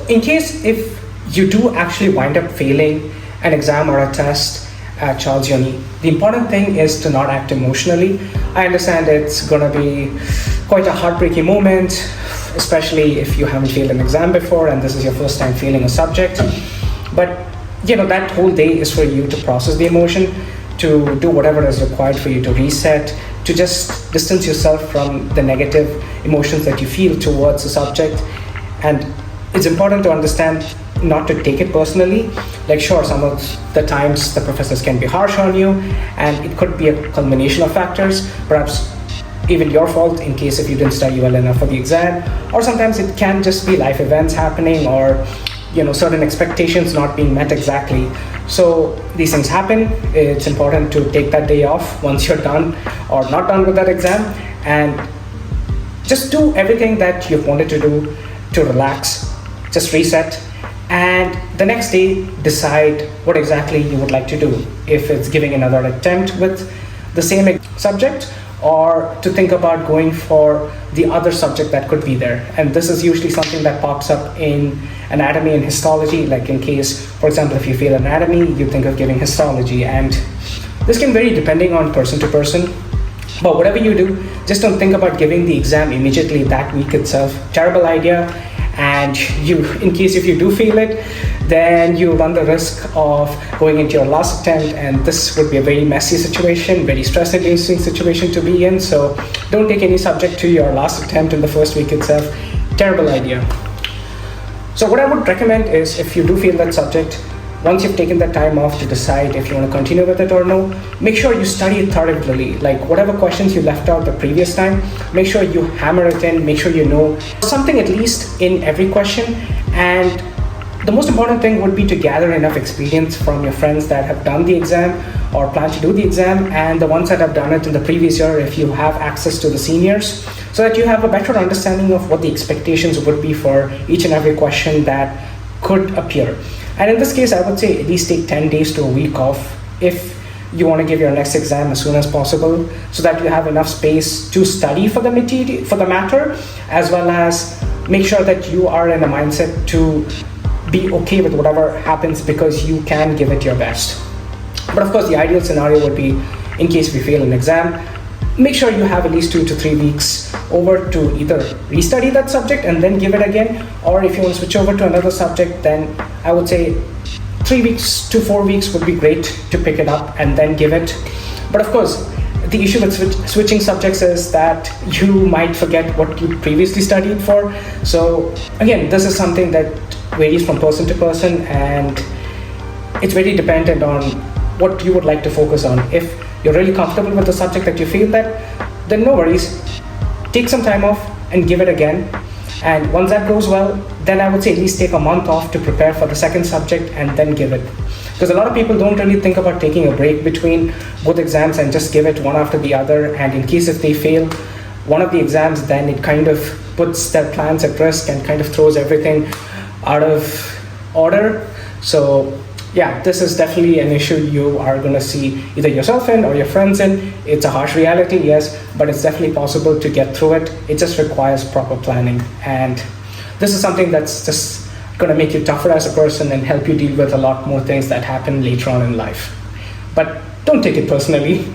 in case if you do actually wind up failing an exam or a test at Charles Uni, the important thing is to not act emotionally. I understand it's gonna be quite a heartbreaking moment, especially if you haven't failed an exam before and this is your first time failing a subject. But that whole day is for you to process the emotion, to do whatever is required for you to reset, to just distance yourself from the negative emotions that you feel towards the subject. And it's important to understand not to take it personally. Like, sure, some of the times the professors can be harsh on you, and it could be a culmination of factors, perhaps even your fault in case if you didn't study well enough for the exam, or sometimes it can just be life events happening, or certain expectations not being met exactly. So these things happen. It's important to take that day off once you're done or not done with that exam, and just do everything that you've wanted to do to relax, just reset, and the next day decide what exactly you would like to do. If it's giving another attempt with the same subject, or to think about going for the other subject that could be there. And this is usually something that pops up in anatomy and histology. Like, in case, for example, if you fail anatomy, you think of giving histology, and this can vary depending on person to person. But whatever you do, just don't think about giving the exam immediately that week itself. Terrible idea. And in case if you do fail it, then you run the risk of going into your last attempt, and this would be a very messy situation, very stress-inducing situation to be in. So don't take any subject to your last attempt in the first week itself. Terrible idea. So what I would recommend is, if you do fail that subject, once you've taken that time off to decide if you want to continue with it or no, make sure you study it thoroughly. Like, whatever questions you left out the previous time, make sure you hammer it in, make sure you know something at least in every question. And the most important thing would be to gather enough experience from your friends that have done the exam or plan to do the exam, and the ones that have done it in the previous year if you have access to the seniors, so that you have a better understanding of what the expectations would be for each and every question that could appear. And in this case, I would say at least take 10 days to a week off if you want to give your next exam as soon as possible, so that you have enough space to study for the material, for the matter, as well as make sure that you are in a mindset to be okay with whatever happens, because you can give it your best. But of course, the ideal scenario would be, in case we fail an exam, make sure you have at least 2 to 3 weeks over to either restudy that subject and then give it again, or if you want to switch over to another subject, then I would say 3 weeks to 4 weeks would be great to pick it up and then give it. But of course, the issue with switching subjects is that you might forget what you previously studied for. So again, this is something that varies from person to person, and it's very dependent on what you would like to focus on. If you're really comfortable with the subject that you feel that, then no worries. Take some time off and give it again. And once that goes well, then I would say at least take a month off to prepare for the second subject and then give it. Because a lot of people don't really think about taking a break between both exams and just give it one after the other. And in case if they fail one of the exams, then it kind of puts their plans at risk and kind of throws everything out of order. So yeah, this is definitely an issue you are going to see either yourself in or your friends in. It's a harsh reality, yes, but it's definitely possible to get through it. It just requires proper planning. And this is something that's just going to make you tougher as a person and help you deal with a lot more things that happen later on in life. But don't take it personally.